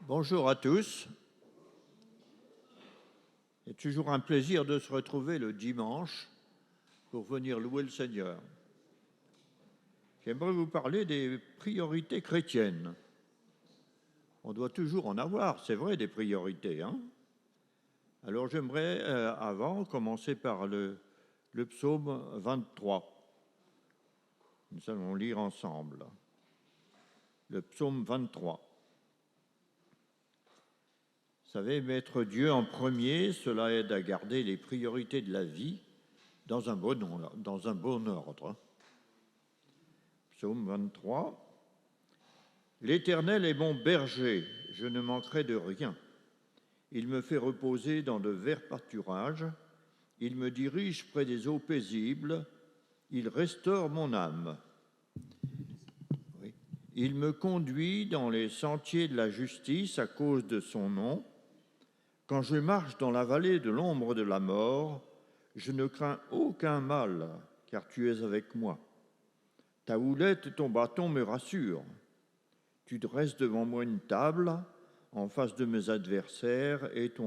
Bonjour à tous. C'est toujours un plaisir de se retrouver le dimanche pour venir louer le Seigneur. J'aimerais vous parler des priorités chrétiennes. On doit toujours en avoir, c'est vrai, des priorités. Alors j'aimerais avant commencer par le psaume 23. Nous allons lire ensemble. Le psaume 23. Vous savez, mettre Dieu en premier, cela aide à garder les priorités de la vie dans un bon ordre. Psaume 23. L'Éternel est mon berger, je ne manquerai de rien. Il me fait reposer dans de verts pâturages, il me dirige près des eaux paisibles, il restaure mon âme. Oui. Il me conduit dans les sentiers de la justice à cause de son nom. Quand je marche dans la vallée de l'ombre de la mort, je ne crains aucun mal, car tu es avec moi. Ta houlette et ton bâton me rassurent. Tu dresses devant moi une table en face de mes adversaires et tu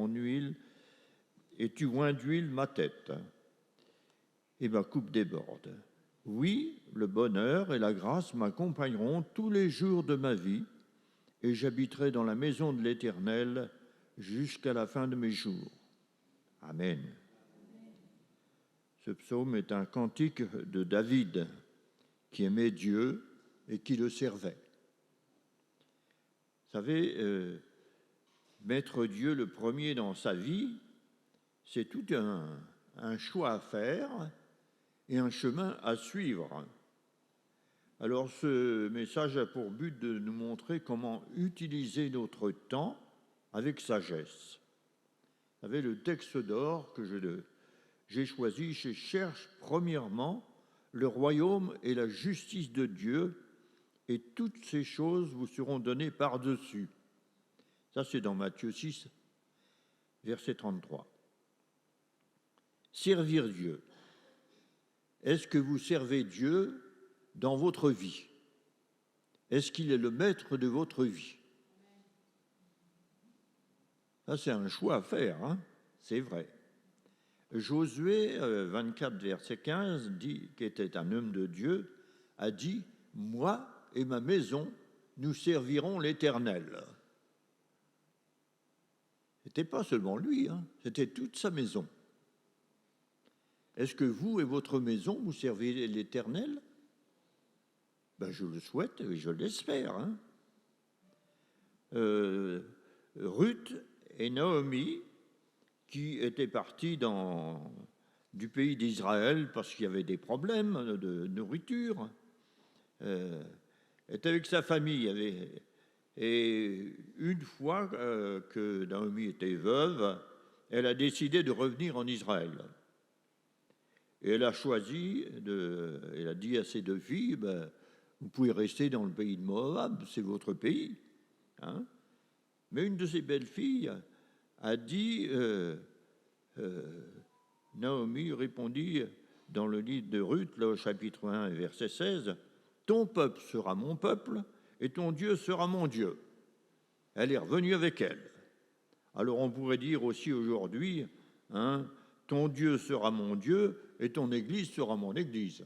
oins d'huile ma tête. Et ma coupe déborde. Oui, le bonheur et la grâce m'accompagneront tous les jours de ma vie et j'habiterai dans la maison de l'Éternel jusqu'à la fin de mes jours. Amen. Ce psaume est un cantique de David qui aimait Dieu et qui le servait. Vous savez, mettre Dieu le premier dans sa vie, c'est tout un choix à faire et un chemin à suivre. Alors ce message a pour but de nous montrer comment utiliser notre temps avec sagesse. Vous savez, le texte d'or que j'ai choisi, je cherche premièrement le royaume et la justice de Dieu, et toutes ces choses vous seront données par-dessus. Ça, c'est dans Matthieu 6, verset 33. Servir Dieu. Est-ce que vous servez Dieu dans votre vie? Est-ce qu'il est le maître de votre vie? Ça, c'est un choix à faire, c'est vrai. Josué 24, verset 15, qui était un homme de Dieu, a dit « Moi et ma maison, nous servirons l'Éternel ». Ce n'était pas seulement lui, c'était toute sa maison. Est-ce que vous et votre maison, vous servez l'Éternel? Je le souhaite et je l'espère. Ruth et Naomi, qui étaient partis du pays d'Israël parce qu'il y avait des problèmes de nourriture, était avec sa famille. Et une fois que Naomi était veuve, elle a décidé de revenir en Israël. Et elle a choisi, elle a dit à ses deux filles, vous pouvez rester dans le pays de Moab, c'est votre pays. Mais une de ses belles-filles a dit, Naomi répondit dans le livre de Ruth, là, au chapitre 1, verset 16, « Ton peuple sera mon peuple et ton Dieu sera mon Dieu. » Elle est revenue avec elle. Alors on pourrait dire aussi aujourd'hui, ton Dieu sera mon Dieu et ton Église sera mon Église.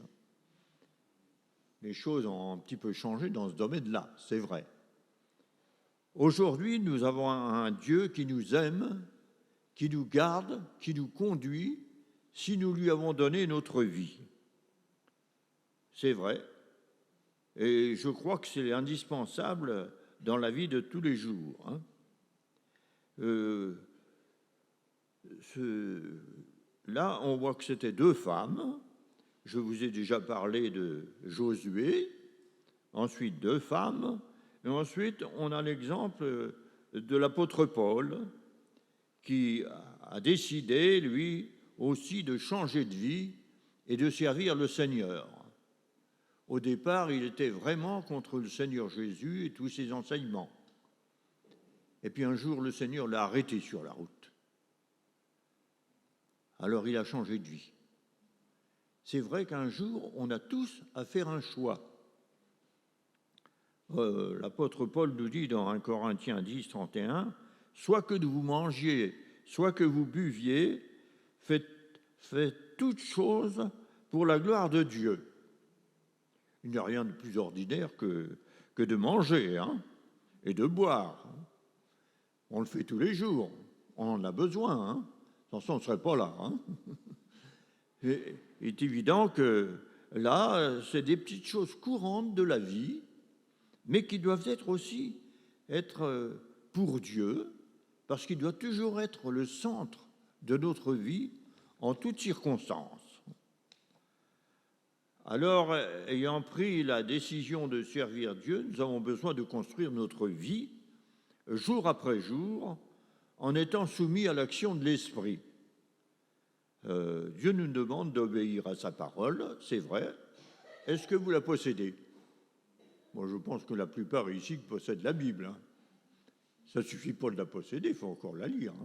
Les choses ont un petit peu changé dans ce domaine-là, c'est vrai. Aujourd'hui, nous avons un Dieu qui nous aime, qui nous garde, qui nous conduit, si nous lui avons donné notre vie. C'est vrai. Et je crois que c'est indispensable dans la vie de tous les jours. Là, on voit que c'était deux femmes. Je vous ai déjà parlé de Josué, ensuite deux femmes, et ensuite on a l'exemple de l'apôtre Paul qui a décidé, lui aussi, de changer de vie et de servir le Seigneur. Au départ, il était vraiment contre le Seigneur Jésus et tous ses enseignements. Et puis un jour, le Seigneur l'a arrêté sur la route. Alors il a changé de vie. C'est vrai qu'un jour, on a tous à faire un choix. l'apôtre Paul nous dit dans 1 Corinthiens 10, 31, « Soit que vous mangiez, soit que vous buviez, faites toutes choses pour la gloire de Dieu. » Il n'y a rien de plus ordinaire que de manger et de boire. On le fait tous les jours, on en a besoin, sans ça on ne serait pas là. Il est évident que là, c'est des petites choses courantes de la vie, mais qui doivent être aussi pour Dieu, parce qu'il doit toujours être le centre de notre vie en toutes circonstances. Alors, ayant pris la décision de servir Dieu, nous avons besoin de construire notre vie jour après jour en étant soumis à l'action de l'Esprit. Dieu nous demande d'obéir à sa parole, c'est vrai. Est-ce que vous la possédez? Moi, je pense que la plupart ici possèdent la Bible. Ça ne suffit pas de la posséder, il faut encore la lire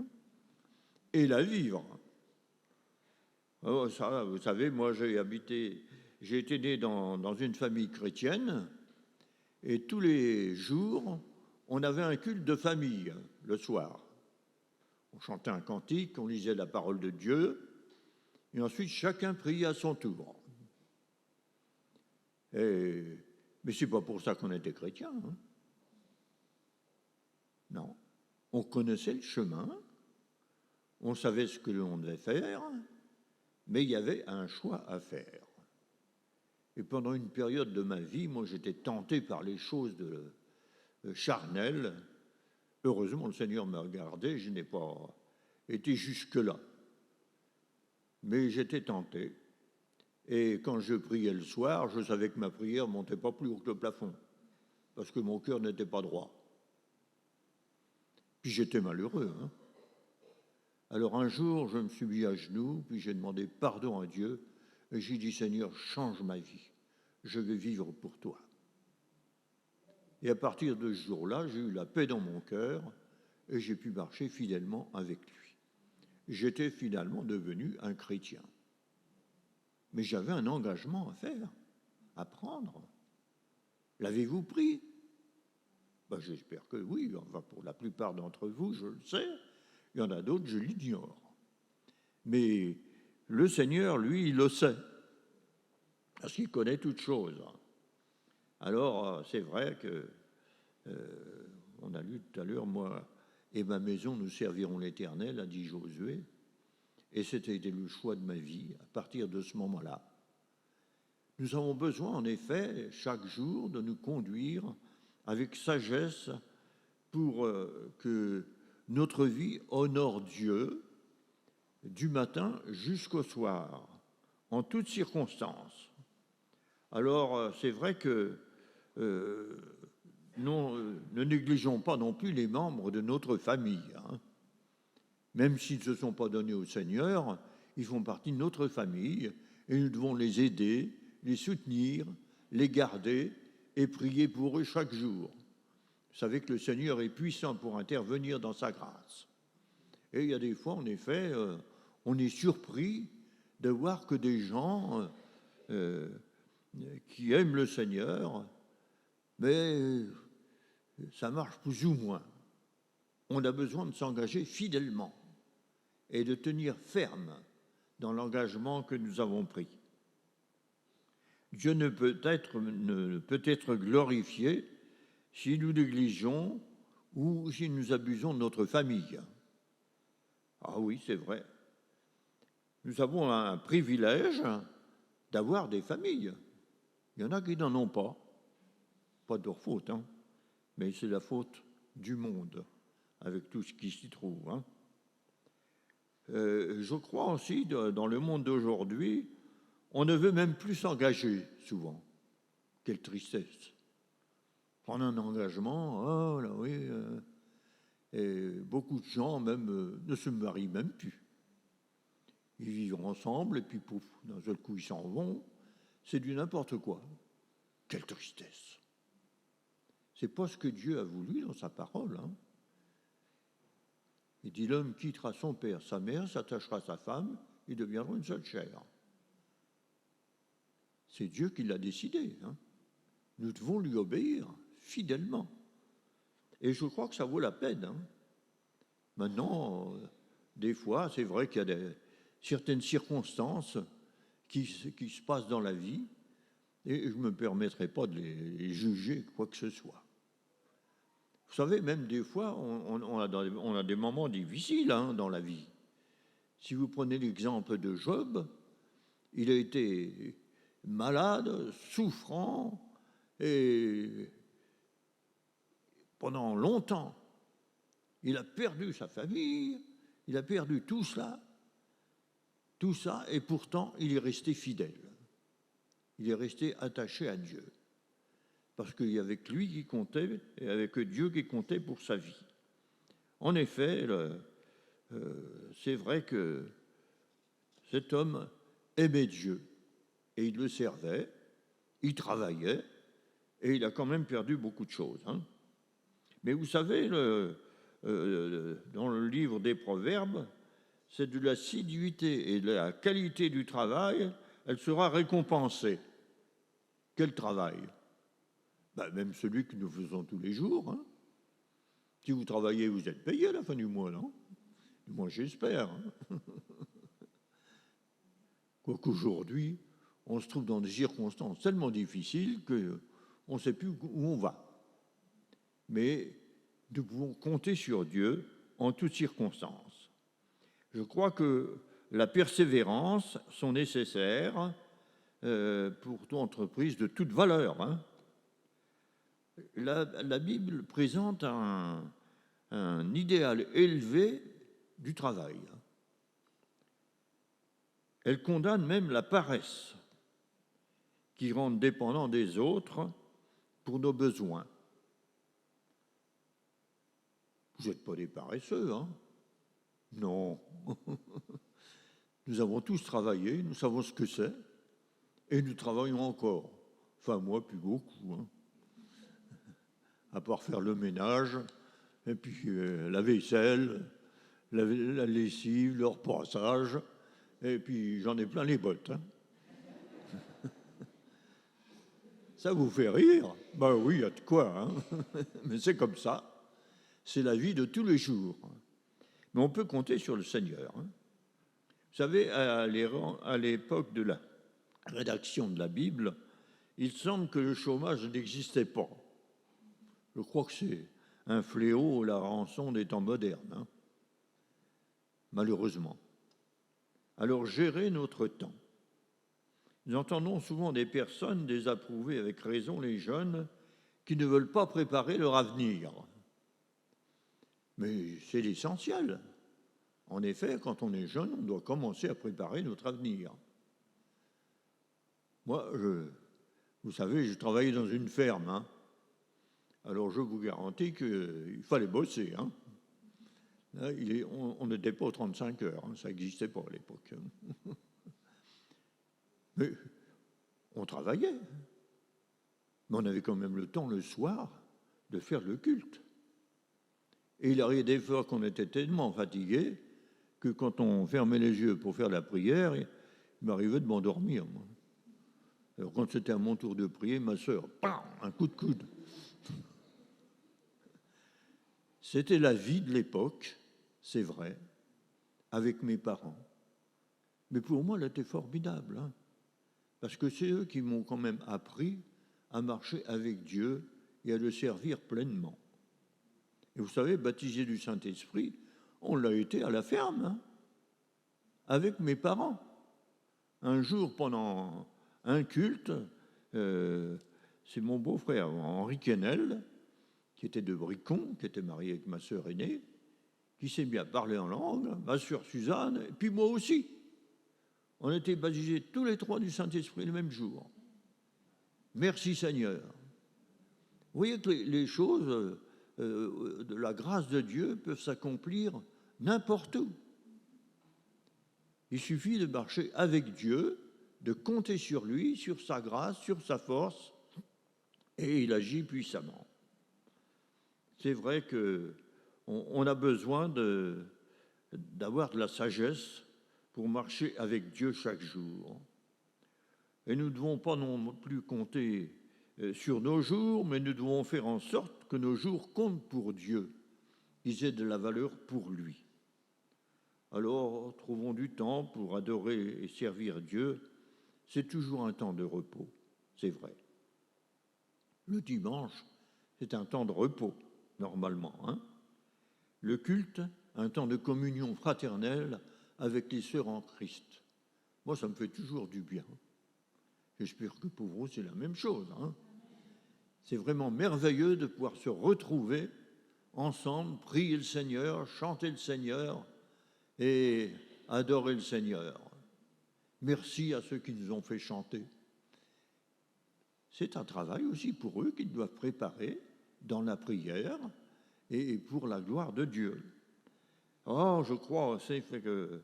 et la vivre. Oh, ça, vous savez, moi, j'ai été né dans une famille chrétienne et tous les jours, on avait un culte de famille le soir. On chantait un cantique, on lisait la parole de Dieu et ensuite chacun priait à son tour. Mais ce n'est pas pour ça qu'on était chrétien. Non, on connaissait le chemin, on savait ce que l'on devait faire, mais il y avait un choix à faire. Et pendant une période de ma vie, moi j'étais tenté par les choses charnelles. Heureusement, le Seigneur m'a gardé, je n'ai pas été jusque-là. Mais j'étais tenté. Et quand je priais le soir, je savais que ma prière ne montait pas plus haut que le plafond, parce que mon cœur n'était pas droit. Puis j'étais malheureux. Alors un jour, je me suis mis à genoux, puis j'ai demandé pardon à Dieu, et j'ai dit, Seigneur, change ma vie, je vais vivre pour toi. Et à partir de ce jour-là, j'ai eu la paix dans mon cœur, et j'ai pu marcher fidèlement avec lui. J'étais finalement devenu un chrétien. Mais j'avais un engagement à faire, à prendre. L'avez-vous pris? J'espère que oui. Enfin, pour la plupart d'entre vous, je le sais. Il y en a d'autres, je l'ignore. Mais le Seigneur, lui, il le sait. Parce qu'il connaît toutes choses. Alors, c'est vrai que, on a lu tout à l'heure, moi et ma maison, nous servirons l'Éternel, a dit Josué. Et c'était le choix de ma vie à partir de ce moment-là. Nous avons besoin, en effet, chaque jour, de nous conduire avec sagesse pour que notre vie honore Dieu du matin jusqu'au soir, en toutes circonstances. Alors, c'est vrai que ne négligeons pas non plus les membres de notre famille. Même s'ils ne se sont pas donnés au Seigneur, ils font partie de notre famille et nous devons les aider, les soutenir, les garder et prier pour eux chaque jour. Vous savez que le Seigneur est puissant pour intervenir dans sa grâce. Et il y a des fois, en effet, on est surpris de voir que des gens qui aiment le Seigneur, mais ça marche plus ou moins. On a besoin de s'engager fidèlement et de tenir ferme dans l'engagement que nous avons pris. Dieu ne peut être glorifié si nous négligeons ou si nous abusons de notre famille. Ah oui, c'est vrai. Nous avons un privilège d'avoir des familles. Il y en a qui n'en ont pas. Pas de leur faute, mais c'est la faute du monde, avec tout ce qui s'y trouve. Je crois aussi, dans le monde d'aujourd'hui, on ne veut même plus s'engager, souvent. Quelle tristesse. Prendre un engagement, oh là oui, et beaucoup de gens même ne se marient même plus. Ils vivent ensemble et puis pouf, d'un seul coup ils s'en vont. C'est du n'importe quoi. Quelle tristesse. C'est pas ce que Dieu a voulu dans sa parole. Il dit, l'homme quittera son père, sa mère, s'attachera à sa femme, ils deviendront une seule chair. C'est Dieu qui l'a décidé. Nous devons lui obéir fidèlement. Et je crois que ça vaut la peine. Hein. Maintenant, des fois, c'est vrai qu'il y a certaines circonstances qui se passent dans la vie, et je ne me permettrai pas de les juger, quoi que ce soit. Vous savez, même des fois, on a des moments difficiles hein, dans la vie. Si vous prenez l'exemple de Job, il a été malade, souffrant, et pendant longtemps, il a perdu sa famille, il a perdu tout ça, et pourtant, il est resté fidèle. Il est resté attaché à Dieu. Parce qu'il y avait que lui qui comptait, et avec Dieu qui comptait pour sa vie. En effet, c'est vrai que cet homme aimait Dieu, et il le servait, il travaillait, et il a quand même perdu beaucoup de choses. Hein. Mais vous savez, dans le livre des Proverbes, c'est de l'assiduité et de la qualité du travail, elle sera récompensée. Quel travail? Même celui que nous faisons tous les jours. Hein. Si vous travaillez, vous êtes payé à la fin du mois, non? Moi, j'espère. Hein. Quoiqu'aujourd'hui, on se trouve dans des circonstances tellement difficiles qu'on ne sait plus où on va. Mais nous pouvons compter sur Dieu en toutes circonstances. Je crois que la persévérance sont nécessaires pour toute entreprise de toute valeur. Hein. La Bible présente un idéal élevé du travail. Elle condamne même la paresse qui rend dépendants des autres pour nos besoins. Vous n'êtes pas des paresseux, hein? Non. Nous avons tous travaillé, nous savons ce que c'est, et nous travaillons encore. Enfin, moi, plus beaucoup. Hein. À part faire le ménage, et puis la vaisselle, la lessive, le repassage, et puis j'en ai plein les bottes. Hein. Ça vous fait rire? Ben oui, il y a de quoi. Hein. Mais c'est comme ça. C'est la vie de tous les jours. Mais on peut compter sur le Seigneur. Hein. Vous savez, à l'époque de la rédaction de la Bible, il semble que le chômage n'existait pas. Je crois que c'est un fléau, la rançon des temps modernes. Hein. Malheureusement. Alors, gérer notre temps. Nous entendons souvent des personnes désapprouver avec raison les jeunes qui ne veulent pas préparer leur avenir. Mais c'est l'essentiel. En effet, quand on est jeune, on doit commencer à préparer notre avenir. Moi, vous savez, je travaillais dans une ferme. Hein. Alors, je vous garantis qu'il fallait bosser. Hein. Là, on n'était pas aux 35 heures. Hein. Ça n'existait pas à l'époque. Hein. Mais on travaillait. Mais on avait quand même le temps, le soir, de faire le culte. Et il arrivait des fois qu'on était tellement fatigué que quand on fermait les yeux pour faire la prière, il m'arrivait de m'endormir. Moi. Alors quand c'était à mon tour de prier, ma sœur, un coup de coude. C'était la vie de l'époque, c'est vrai, avec mes parents. Mais pour moi, elle était formidable, hein, parce que c'est eux qui m'ont quand même appris à marcher avec Dieu et à le servir pleinement. Et vous savez, baptisé du Saint-Esprit, on l'a été à la ferme, hein, avec mes parents. Un jour, pendant un culte, c'est mon beau-frère, Henri Quesnel, qui était de Bricon, qui était marié avec ma sœur aînée, qui s'est mis à parler en langue, ma sœur Suzanne, et puis moi aussi. On était baptisés tous les trois du Saint-Esprit le même jour. Merci Seigneur. Vous voyez que les choses de la grâce de Dieu peuvent s'accomplir n'importe où. Il suffit de marcher avec Dieu, de compter sur lui, sur sa grâce, sur sa force, et il agit puissamment. C'est vrai qu'on a besoin d'avoir de la sagesse pour marcher avec Dieu chaque jour. Et nous ne devons pas non plus compter sur nos jours, mais nous devons faire en sorte que nos jours comptent pour Dieu, qu'ils aient de la valeur pour lui. Alors, trouvons du temps pour adorer et servir Dieu. C'est toujours un temps de repos, c'est vrai. Le dimanche, c'est un temps de repos, normalement. Le culte, un temps de communion fraternelle avec les sœurs en Christ. Moi, ça me fait toujours du bien. J'espère que pour vous, c'est la même chose. C'est vraiment merveilleux de pouvoir se retrouver ensemble, prier le Seigneur, chanter le Seigneur et adorer le Seigneur. Merci à ceux qui nous ont fait chanter. C'est un travail aussi pour eux qu'ils doivent préparer dans la prière et pour la gloire de Dieu. Oh, je crois aussi que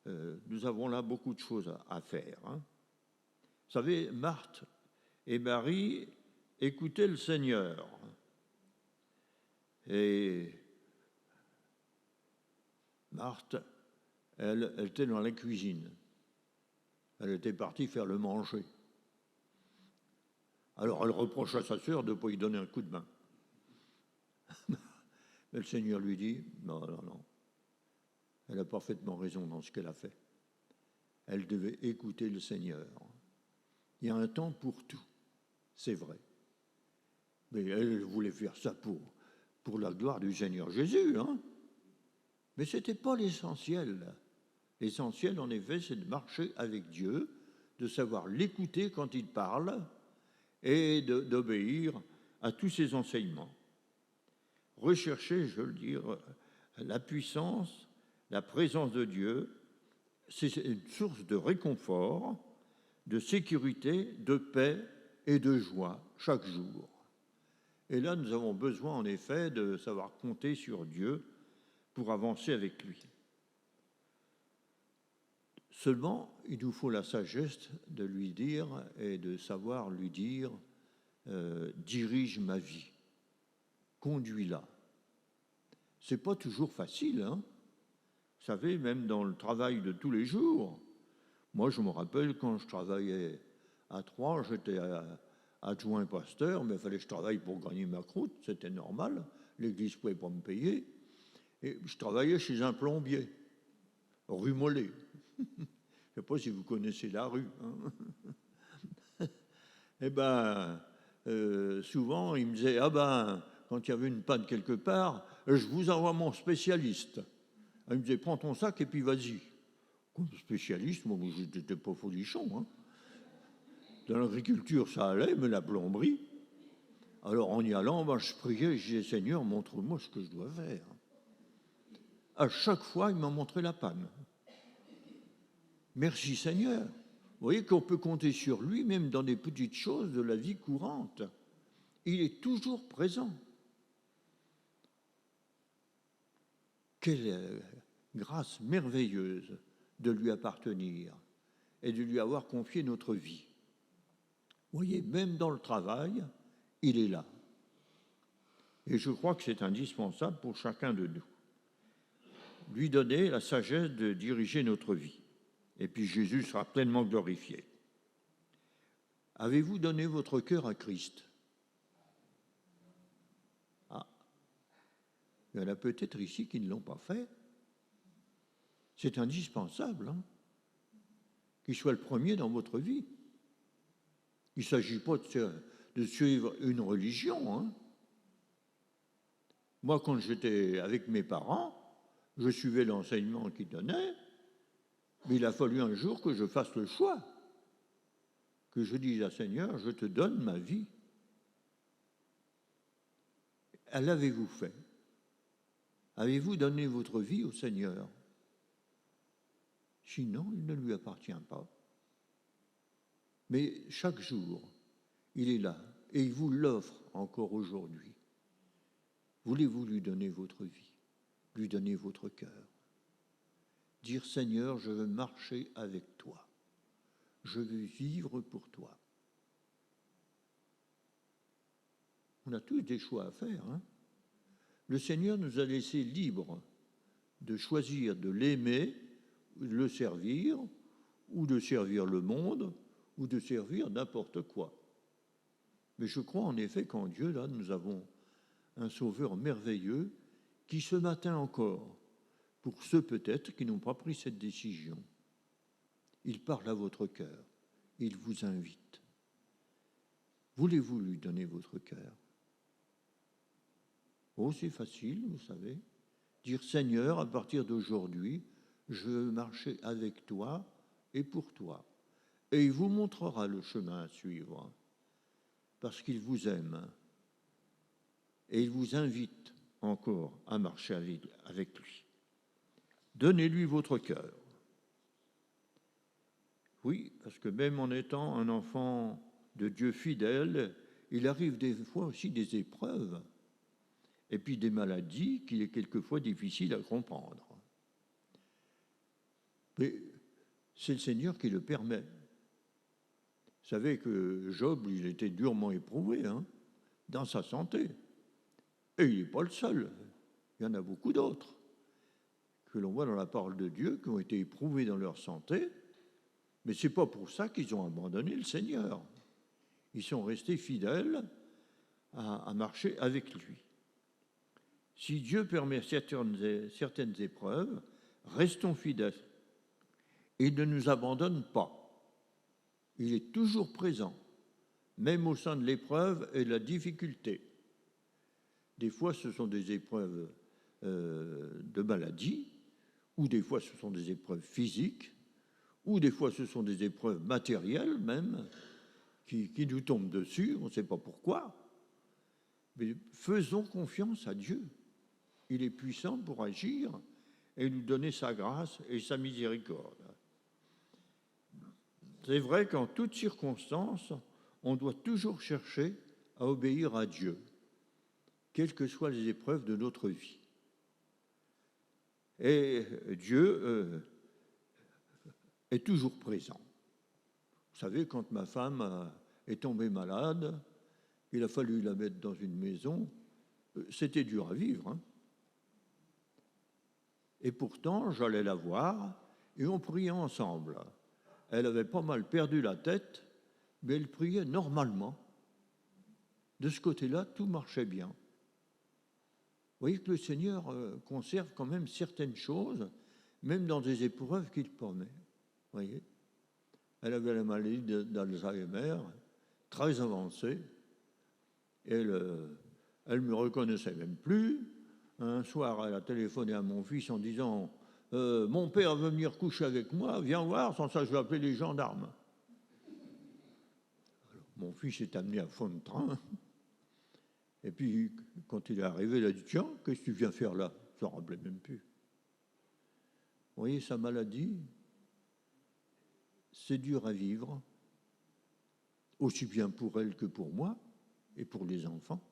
nous avons là beaucoup de choses à faire. Vous savez, Marthe et Marie écoutaient le Seigneur. Et Marthe, elle était dans la cuisine. Elle était partie faire le manger. Alors elle reproche à sa sœur de ne pas lui donner un coup de main. Mais le Seigneur lui dit, non. Elle a parfaitement raison dans ce qu'elle a fait. Elle devait écouter le Seigneur. Il y a un temps pour tout, c'est vrai. Mais elle voulait faire ça pour la gloire du Seigneur Jésus. Mais ce n'était pas l'essentiel. L'essentiel, en effet, c'est de marcher avec Dieu, de savoir l'écouter quand il parle et d'obéir à tous ses enseignements. Rechercher, je veux le dire, la puissance, la présence de Dieu, c'est une source de réconfort, de sécurité, de paix et de joie chaque jour. Et là, nous avons besoin, en effet, de savoir compter sur Dieu pour avancer avec lui. Seulement, il nous faut la sagesse de lui dire et de savoir lui dire dirige ma vie, conduis-la. C'est pas toujours facile, Vous savez, même dans le travail de tous les jours. Moi, je me rappelle quand je travaillais à Troyes, j'étais adjoint pasteur, mais il fallait que je travaille pour gagner ma croûte, c'était normal. L'église ne pouvait pas me payer. Et je travaillais chez un plombier, rue Mollet. Je ne sais pas si vous connaissez la rue. Eh bien, souvent, il me disait, quand il y avait une panne quelque part, je vous envoie mon spécialiste. Il me disait, prends ton sac et puis vas-y. Comme spécialiste, moi, je n'étais pas folichon. Dans l'agriculture, ça allait, mais la plomberie. Alors, en y allant, je priais, je disais, Seigneur, montre-moi ce que je dois faire. À chaque fois, il m'a montré la panne. Merci Seigneur. Vous voyez qu'on peut compter sur lui, même dans des petites choses de la vie courante. Il est toujours présent. Quelle grâce merveilleuse de lui appartenir et de lui avoir confié notre vie. Vous voyez, même dans le travail, il est là. Et je crois que c'est indispensable pour chacun de nous. Lui donner la sagesse de diriger notre vie. Et puis Jésus sera pleinement glorifié. Avez-vous donné votre cœur à Christ? Il y en a peut-être ici qui ne l'ont pas fait. C'est indispensable qu'il soit le premier dans votre vie. Il ne s'agit pas de suivre une religion. Moi, quand j'étais avec mes parents, je suivais l'enseignement qu'ils donnaient, mais il a fallu un jour que je fasse le choix, que je dise à Seigneur, je te donne ma vie. L'avez-vous fait? Avez-vous donné votre vie au Seigneur? Sinon, il ne lui appartient pas. Mais chaque jour, il est là et il vous l'offre encore aujourd'hui. Voulez-vous lui donner votre vie, lui donner votre cœur? Dire Seigneur, je veux marcher avec toi. Je veux vivre pour toi. On a tous des choix à faire. Le Seigneur nous a laissés libres de choisir de l'aimer, de le servir, ou de servir le monde, ou de servir n'importe quoi. Mais je crois en effet qu'en Dieu, là, nous avons un Sauveur merveilleux qui, ce matin encore, pour ceux peut-être qui n'ont pas pris cette décision, il parle à votre cœur, il vous invite. Voulez-vous lui donner votre cœur? Oh, c'est facile, vous savez. Dire Seigneur, à partir d'aujourd'hui, je veux marcher avec toi et pour toi. Et il vous montrera le chemin à suivre, parce qu'il vous aime. Et il vous invite encore à marcher avec lui. Donnez-lui votre cœur. Oui, parce que même en étant un enfant de Dieu fidèle, il arrive des fois aussi des épreuves et puis des maladies qu'il est quelquefois difficile à comprendre. Mais c'est le Seigneur qui le permet. Vous savez que Job, il était durement éprouvé dans sa santé. Et il n'est pas le seul. Il y en a beaucoup d'autres que l'on voit dans la parole de Dieu qui ont été éprouvés dans leur santé. Mais ce n'est pas pour ça qu'ils ont abandonné le Seigneur. Ils sont restés fidèles à marcher avec lui. Si Dieu permet certaines épreuves, restons fidèles. Il ne nous abandonne pas. Il est toujours présent, même au sein de l'épreuve et de la difficulté. Des fois, ce sont des épreuves de maladie, ou des fois, ce sont des épreuves physiques, ou des fois, ce sont des épreuves matérielles même, qui nous tombent dessus, on ne sait pas pourquoi. Mais faisons confiance à Dieu. Il est puissant pour agir et nous donner sa grâce et sa miséricorde. C'est vrai qu'en toutes circonstances, on doit toujours chercher à obéir à Dieu, quelles que soient les épreuves de notre vie. Et Dieu est toujours présent. Vous savez, quand ma femme est tombée malade, il a fallu la mettre dans une maison, c'était dur à vivre. Et pourtant, j'allais la voir et on priait ensemble. Elle avait pas mal perdu la tête, mais elle priait normalement. De ce côté-là, tout marchait bien. Vous voyez que le Seigneur conserve quand même certaines choses, même dans des épreuves qu'il permet. Vous voyez, elle avait la maladie d'Alzheimer, très avancée. Elle me reconnaissait même plus. Un soir, elle a téléphoné à mon fils en disant « Mon père veut venir coucher avec moi, viens voir, sans ça je vais appeler les gendarmes. » Mon fils est amené à fond de train. Et puis, quand il est arrivé, il a dit « Tiens, qu'est-ce que tu viens faire là ?» Je ne me rappelais même plus. Vous voyez, sa maladie, c'est dur à vivre, aussi bien pour elle que pour moi et pour les enfants.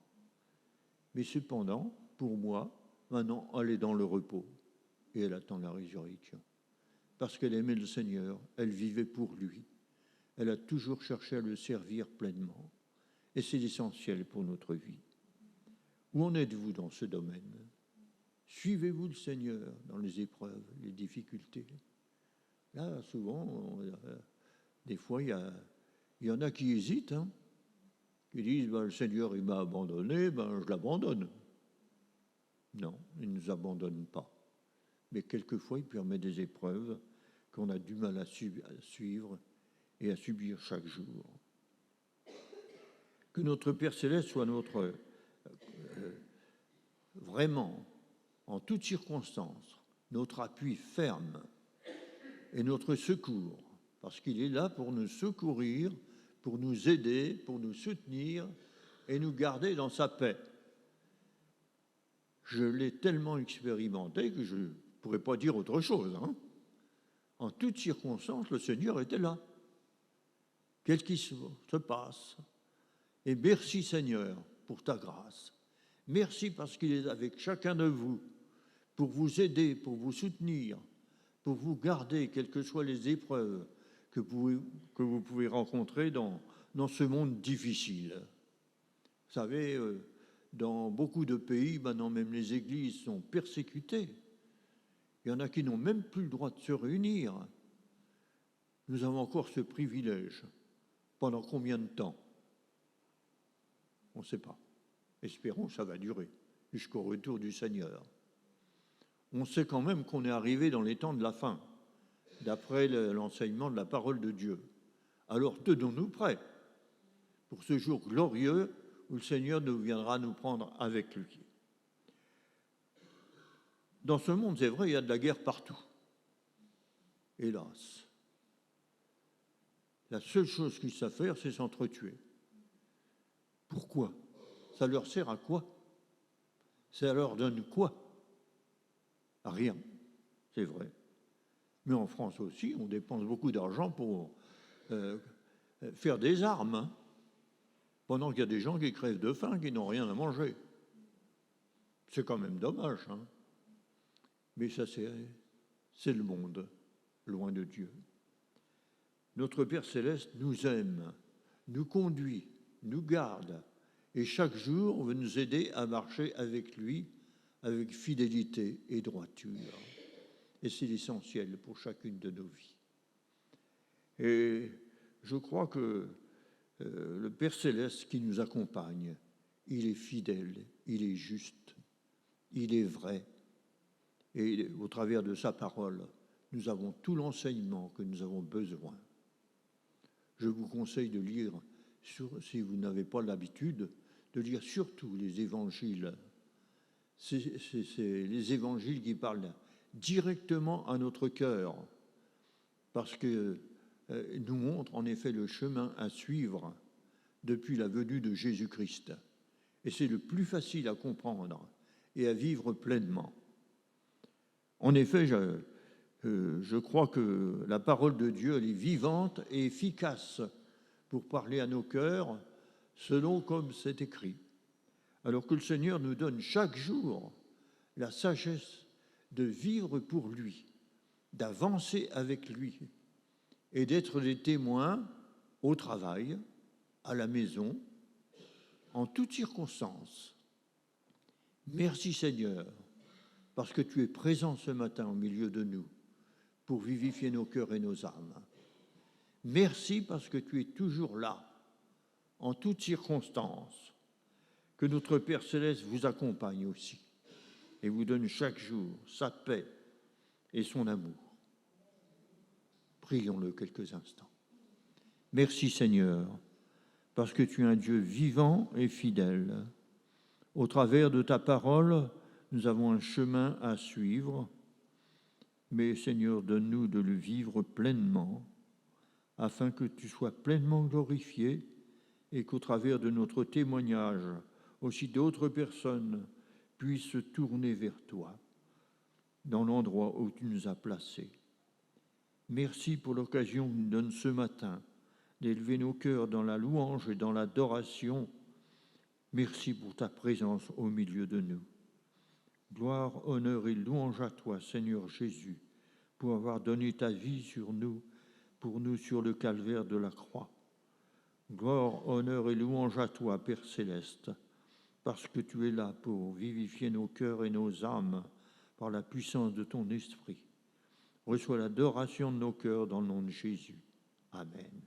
Mais cependant, pour moi, maintenant, elle est dans le repos et elle attend la résurrection. Parce qu'elle aimait le Seigneur, elle vivait pour lui. Elle a toujours cherché à le servir pleinement. Et c'est l'essentiel pour notre vie. Où en êtes-vous dans ce domaine? Suivez-vous le Seigneur dans les épreuves, les difficultés? Là, souvent, des fois, il y en a qui hésitent, qui disent le Seigneur, il m'a abandonné, je l'abandonne. Non, il ne nous abandonne pas. Mais quelquefois, il permet des épreuves qu'on a du mal à suivre et à subir chaque jour. Que notre Père Céleste soit notre vraiment, en toutes circonstances, notre appui ferme et notre secours, parce qu'il est là pour nous secourir, pour nous aider, pour nous soutenir et nous garder dans sa paix. Je l'ai tellement expérimenté que je ne pourrais pas dire autre chose. En toutes circonstances, le Seigneur était là. Quel qu'il se passe. Et merci Seigneur pour ta grâce. Merci parce qu'il est avec chacun de vous pour vous aider, pour vous soutenir, pour vous garder, quelles que soient les épreuves que vous pouvez rencontrer dans ce monde difficile. Vous savez, dans beaucoup de pays, maintenant même les églises sont persécutées. Il y en a qui n'ont même plus le droit de se réunir. Nous avons encore ce privilège. Pendant combien de temps? On ne sait pas. Espérons que ça va durer jusqu'au retour du Seigneur. On sait quand même qu'on est arrivé dans les temps de la fin, d'après l'enseignement de la parole de Dieu. Alors tenons-nous prêts pour ce jour glorieux où le Seigneur nous viendra nous prendre avec lui. Dans ce monde, c'est vrai, il y a de la guerre partout. Hélas. La seule chose qu'ils savent faire, c'est s'entretuer. Pourquoi? Ça leur sert à quoi? Ça leur donne quoi? À rien, c'est vrai. Mais en France aussi, on dépense beaucoup d'argent pour faire des armes, hein, pendant qu'il y a des gens qui crèvent de faim, qui n'ont rien à manger. C'est quand même dommage, hein. Mais ça, c'est le monde, loin de Dieu. Notre Père Céleste nous aime, nous conduit, nous garde, et chaque jour veut nous aider à marcher avec lui, avec fidélité et droiture. Et c'est l'essentiel pour chacune de nos vies. Et je crois que le Père Céleste qui nous accompagne, il est fidèle, il est juste, il est vrai. Et au travers de sa parole, nous avons tout l'enseignement que nous avons besoin. Je vous conseille de lire, si vous n'avez pas l'habitude, de lire surtout les évangiles. C'est les évangiles qui parlent directement à notre cœur, parce qu'ils nous montrent en effet le chemin à suivre depuis la venue de Jésus-Christ. Et c'est le plus facile à comprendre et à vivre pleinement. En effet, je crois que la parole de Dieu, elle est vivante et efficace pour parler à nos cœurs, selon comme c'est écrit. Alors que le Seigneur nous donne chaque jour la sagesse de vivre pour lui, d'avancer avec lui et d'être des témoins au travail, à la maison, en toutes circonstances. Merci Seigneur, parce que tu es présent ce matin au milieu de nous pour vivifier nos cœurs et nos âmes. Merci parce que tu es toujours là, en toutes circonstances. Que notre Père Céleste vous accompagne aussi et vous donne chaque jour sa paix et son amour. Prions-le quelques instants. Merci Seigneur, parce que tu es un Dieu vivant et fidèle. Au travers de ta parole, nous avons un chemin à suivre, mais Seigneur, donne-nous de le vivre pleinement, afin que tu sois pleinement glorifié et qu'au travers de notre témoignage, aussi d'autres personnes puissent se tourner vers toi, dans l'endroit où tu nous as placés. Merci pour l'occasion que nous donne ce matin d'élever nos cœurs dans la louange et dans l'adoration. Merci pour ta présence au milieu de nous. Gloire, honneur et louange à toi, Seigneur Jésus, pour avoir donné ta vie pour nous sur le calvaire de la croix. Gloire, honneur et louange à toi, Père Céleste, parce que tu es là pour vivifier nos cœurs et nos âmes par la puissance de ton esprit. Reçois l'adoration de nos cœurs dans le nom de Jésus. Amen.